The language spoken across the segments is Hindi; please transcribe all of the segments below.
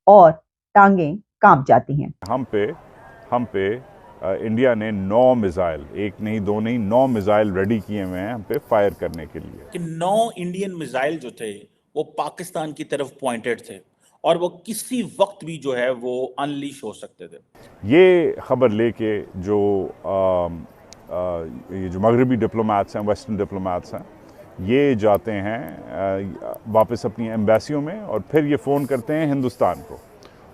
और टांगें कांप जाती हैं। हम पे इंडिया ने 9 मिसाइल, एक नहीं दो नहीं 9 मिसाइल रेडी किए हुए हैं हम पे फायर करने के लिए। कि 9 इंडियन मिसाइल जो थे वो पाकिस्तान की तरफ पॉइंटेड थे और वो किसी वक्त भी जो है वो अनलीश हो सकते थे। ये खबर लेके जो ये जो मगरबी डिप्लोमेट्स हैं, वेस्टर्न डिप्लोमेट्स हैं, ये जाते हैं वापस अपनी एम्बेसियों में और फिर ये फ़ोन करते हैं हिंदुस्तान को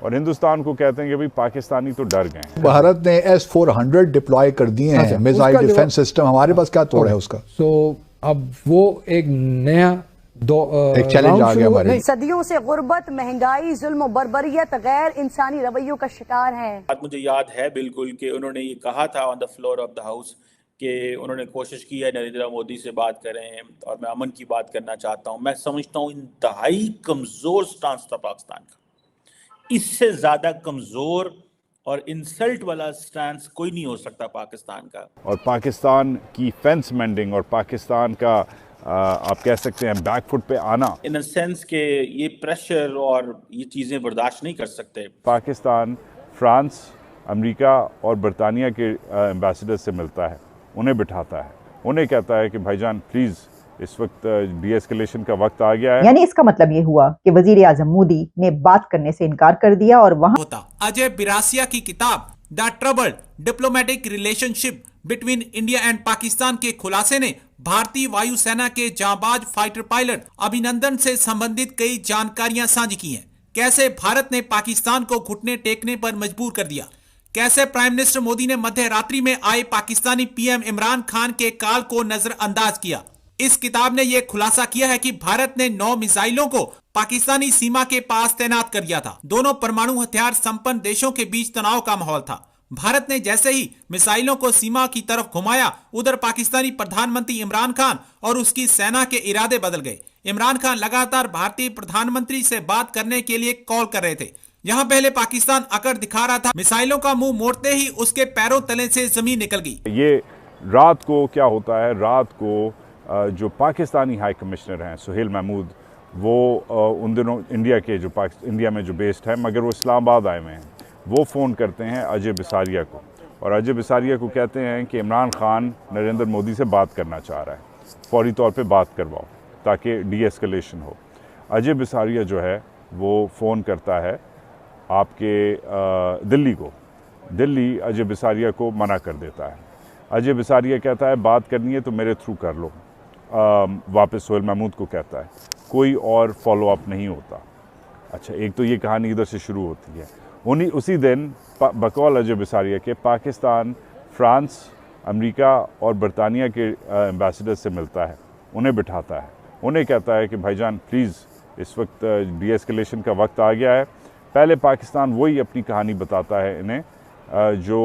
और हिंदुस्तान को कहते हैं कि भाई पाकिस्तानी तो डर गए हैं। भारत ने S-400 डिप्लॉय कर दिए हैं मिसाइल डिफेंस सिस्टम, हमारे पास क्या तोड़ है उसका। तो अब वो एक नया एक चैलेंज आ गया हमारे। सदियों से गुर्बत, महंगाई, जुल्म और बर्बरियत, गैर इंसानी रवैयों का शिकार हैं। बात मुझे याद है बिल्कुल कि उन्होंने ये कहा था on the floor of the house कि उन्होंने कोशिश की है नरेंद्र मोदी से बात करें और मैं अमन की बात करना चाहता हूँ। मैं समझता हूँ इंतहाई कमज़ोर स्टांस था पाकिस्तान का, इससे ज़्यादा कमज़ोर और इंसल्ट वाला स्टांस कोई नहीं हो सकता पाकिस्तान का। और पाकिस्तान की फेंस मेंडिंग और पाकिस्तान का आप कह सकते हैं बैकफुट पे आना, इन द सेंस के ये प्रेशर और ये चीज़ें बर्दाश्त नहीं कर सकते। पाकिस्तान फ्रांस, अमेरिका और बरतानिया के एम्बेसडर से मिलता है, उन्हें बिठाता है, उन्हें कहता है कि भाईजान प्लीज़ इस वक्त डीएस्केलेशन का वक्त आ गया है। यानी इसका मतलब ये हुआ कि वजीर आजम मोदी ने बात करने से इनकार कर दिया और वहां होता। अजय बिरासिया की किताब the troubled diplomatic relationship between India and Pakistan के खुलासे ने भारतीय वायुसेना के जांबाज फाइटर पायलट अभिनंदन से संबंधित कई जानकारियां साझी की हैं। कैसे भारत ने पाकिस्तान को घुटने टेकने पर मजबूर कर दिया, कैसे प्राइम मिनिस्टर मोदी ने मध्य रात्रि में आए पाकिस्तानी पीएम इमरान खान के कॉल को नजरअंदाज किया। इस किताब ने यह खुलासा किया है कि भारत ने 9 मिसाइलों को पाकिस्तानी सीमा के पास तैनात कर दिया था। दोनों परमाणु हथियार संपन्न देशों के बीच तनाव का माहौल था। भारत ने जैसे ही मिसाइलों को सीमा की तरफ घुमाया, उधर पाकिस्तानी प्रधानमंत्री इमरान खान और उसकी सेना के इरादे बदल गए। इमरान खान लगातार भारतीय प्रधानमंत्री से बात करने के लिए कॉल कर रहे थे। यहाँ पहले पाकिस्तान अकड़ दिखा रहा था, मिसाइलों का मुंह मोड़ते ही उसके पैरों तले से जमीन निकल गई। ये रात को क्या होता है, रात को जो पाकिस्तानी हाई कमिश्नर हैं सुहेल महमूद, वो उन दिनों इंडिया में जो बेस्ड है मगर वो इस्लामाबाद आए हुए हैं, वो फ़ोन करते हैं अजय बिसारिया को और अजय बिसारिया को कहते हैं कि इमरान खान नरेंद्र मोदी से बात करना चाह रहा है, फौरी तौर पे बात करवाओ ताकि डीएस्केलेशन हो। अजय बिसारिया जो है वो फ़ोन करता है आपके दिल्ली को, दिल्ली अजय बिसारिया को मना कर देता है। अजय बिसारिया कहता है बात करनी है तो मेरे थ्रू कर लो। वापस सुहेल महमूद को कहता है, कोई और फॉलो अप नहीं होता। अच्छा, एक तो ये कहानी इधर से शुरू होती है। उसी दिन बकौल अजय बिसारिया के पाकिस्तान, फ्रांस, अमेरिका और बरतानिया के एम्बेसडर से मिलता है, उन्हें बिठाता है, उन्हें कहता है कि भाईजान प्लीज़ इस वक्त डीएस्केलेशन का वक्त आ गया है। पहले पाकिस्तान वही अपनी कहानी बताता है इन्हें जो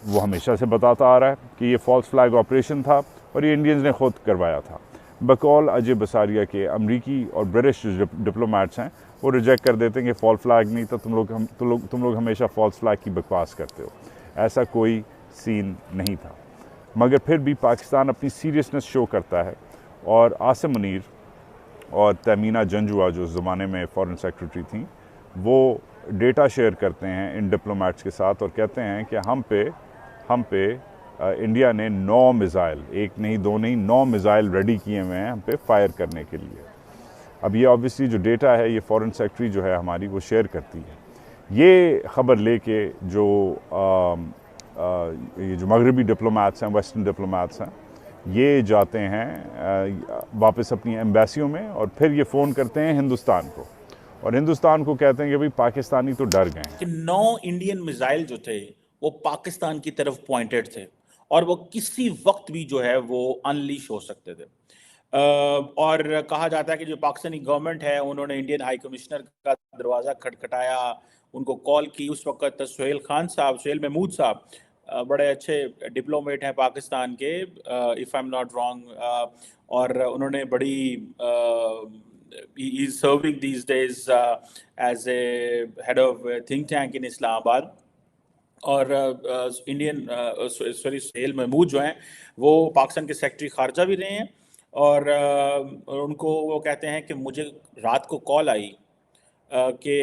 वो हमेशा से बताता आ रहा है कि ये फॉल्स फ्लैग ऑपरेशन था और ये इंडियंस ने खुद करवाया था। बकौल अजय बिसारिया के अमरीकी और ब्रिटिश जो डिप्लोमेट्स हैं वो रिजेक्ट कर देते हैं कि फॉल्स फ्लैग नहीं था, तुम लोग हमेशा फॉल्स फ्लैग की बकवास करते हो, ऐसा कोई सीन नहीं था। मगर फिर भी पाकिस्तान अपनी सीरियसनेस शो करता है और आसिम मुनीर और तमीना जंजुआ जो उस ज़माने में फॉरेन सेक्रेटरी थी, वो डेटा शेयर करते हैं इन डिप्लोमेट्स के साथ और कहते हैं कि हम पे इंडिया ने 9 मिसाइल, एक नहीं दो नहीं 9 मिसाइल रेडी किए हुए हैं हम पे फायर करने के लिए। अब ये ऑब्वियसली जो डेटा है ये फॉरेन सेक्रेटरी जो है हमारी वो शेयर करती है। ये खबर लेके जो ये जो मगरबी डिप्लोमेट्स हैं, वेस्टर्न डिप्लोमेट्स हैं, ये जाते हैं वापस अपनी एम्बेसियों में और फिर ये फ़ोन करते हैं हिंदुस्तान को और हिंदुस्तान को कहते हैं कि भाई पाकिस्तानी तो डर गए हैं। कि 9 इंडियन मिसाइल जो थे वो पाकिस्तान की तरफ पॉइंटेड थे और वो किसी वक्त भी जो है वो अनलीश हो सकते थे। और कहा जाता है कि जो पाकिस्तानी गवर्नमेंट है उन्होंने इंडियन हाई कमिश्नर का दरवाज़ा खटखटाया, उनको कॉल की। उस वक्त सुहेल महमूद साहब बड़े अच्छे डिप्लोमेट हैं पाकिस्तान के, if I am not wrong, और उन्होंने बड़ी he is serving these days as a head of think tank in Islamabad। और सुहेल महमूद जो हैं वो पाकिस्तान के सेक्रेटरी खारजा भी रहे हैं और उनको वो कहते हैं कि मुझे रात को कॉल आई कि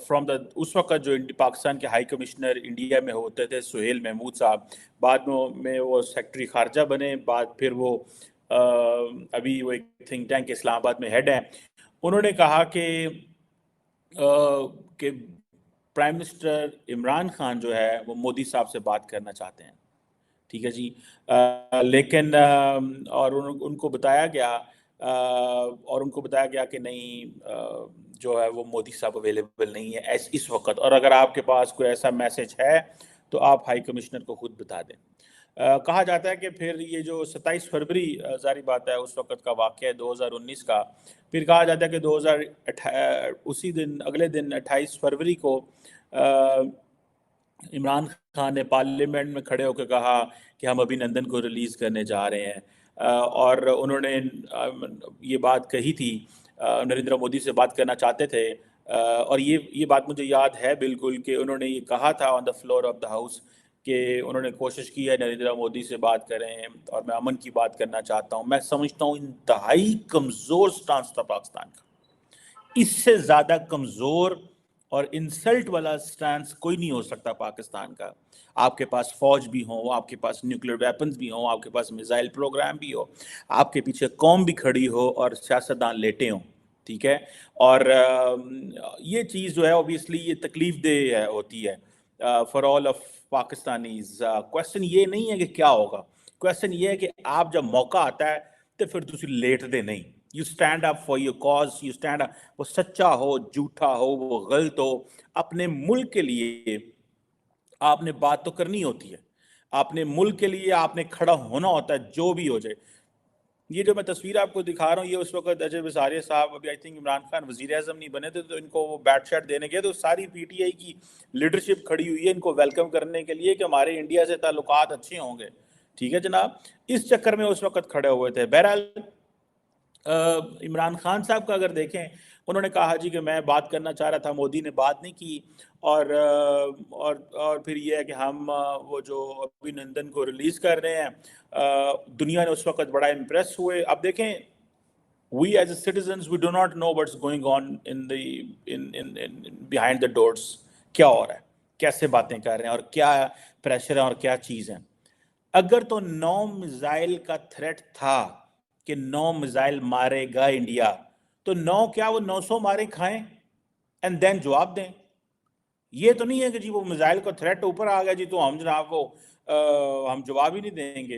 फ्रॉम द उस वक्त जो पाकिस्तान के हाई कमिश्नर इंडिया में होते थे सुहेल महमूद साहब, बाद में वो सेक्रेटरी खारजा बने, बाद फिर वो अभी वो एक थिंक टैंक इस्लामाबाद में हेड हैं। उन्होंने कहा कि प्राइम मिनिस्टर इमरान खान जो है वो मोदी साहब से बात करना चाहते हैं, ठीक है जी। लेकिन और उनको बताया गया कि नहीं, जो है वो मोदी साहब अवेलेबल नहीं है इस वक्त, और अगर आपके पास कोई ऐसा मैसेज है तो आप हाई कमिश्नर को खुद बता दें। कहा जाता है कि फिर ये जो 27 फरवरी जारी बात है उस वक्त का वाक़या है 2019 का, फिर कहा जाता है कि उसी दिन अगले दिन 28 फरवरी को इमरान खान ने पार्लियामेंट में खड़े होकर कहा कि हम अभिनंदन को रिलीज़ करने जा रहे हैं, और उन्होंने ये बात कही थी, नरेंद्र मोदी से बात करना चाहते थे, और ये बात मुझे याद है बिल्कुल कि उन्होंने ये कहा था on the floor of the house कि उन्होंने कोशिश की है नरेंद्र मोदी से बात करें और मैं अमन की बात करना चाहता हूँ। मैं समझता हूँ इंतहाई कमज़ोर स्टांस था पाकिस्तान का, इससे ज़्यादा कमज़ोर और इंसल्ट वाला स्टैंस कोई नहीं हो सकता पाकिस्तान का। आपके पास फौज भी हो, आपके पास न्यूक्लियर वेपन्स भी हो, आपके पास मिसाइल प्रोग्राम भी हो, आपके पीछे कौम भी खड़ी हो और सियासतदान लेटे हों, ठीक है। और ये चीज़ जो है ऑब्वियसली ये तकलीफ दे होती है for all of Pakistanis. Question ये नहीं है कि क्या होगा, क्वेश्चन ये है कि आप जब मौका आता है तो फिर तुम लेट दे नहीं, you stand up for your cause, you stand up. वो सच्चा हो, झूठा हो, वो गलत हो, अपने मुल्क के लिए आपने बात तो करनी होती है, अपने मुल्क के लिए आपने खड़ा होना होता है, जो भी हो जाए। ये जो मैं तस्वीर आपको दिखा रहा हूँ, ये उस वक्त अजय बिसारिया साहब, अभी आई थिंक इमरान खान वजीर आज़म नहीं बने थे तो इनको वो बैट शैट देने गए, तो सारी पीटीआई की लीडरशिप खड़ी हुई है इनको वेलकम करने के लिए कि हमारे इंडिया से ताल्लुकात अच्छे होंगे, ठीक है जनाब। इस चक्कर में उस वक्त खड़े हुए थे। बहरहाल इमरान खान साहब का अगर देखें, उन्होंने कहा जी कि मैं बात करना चाह रहा था, मोदी ने बात नहीं की, और फिर ये है कि हम वो जो अभिनंदन को रिलीज कर रहे हैं, दुनिया ने उस वक्त बड़ा इम्प्रेस हुए। अब देखें, we as a citizens we do not know what's going on in behind the doors, क्या हो रहा है, कैसे बातें कर रहे हैं और क्या प्रेशर है और क्या चीज़ है। अगर तो 9 मिसाइल का थ्रेट था कि 9 मिसाइल मारेगा इंडिया, तो 9 क्या वो 900 मारे खाएं एंड देन जवाब दें। ये तो नहीं है कि जी वो मिसाइल का थ्रेट ऊपर आ गया जी तो हम जनाब वो हम जवाब ही नहीं देंगे।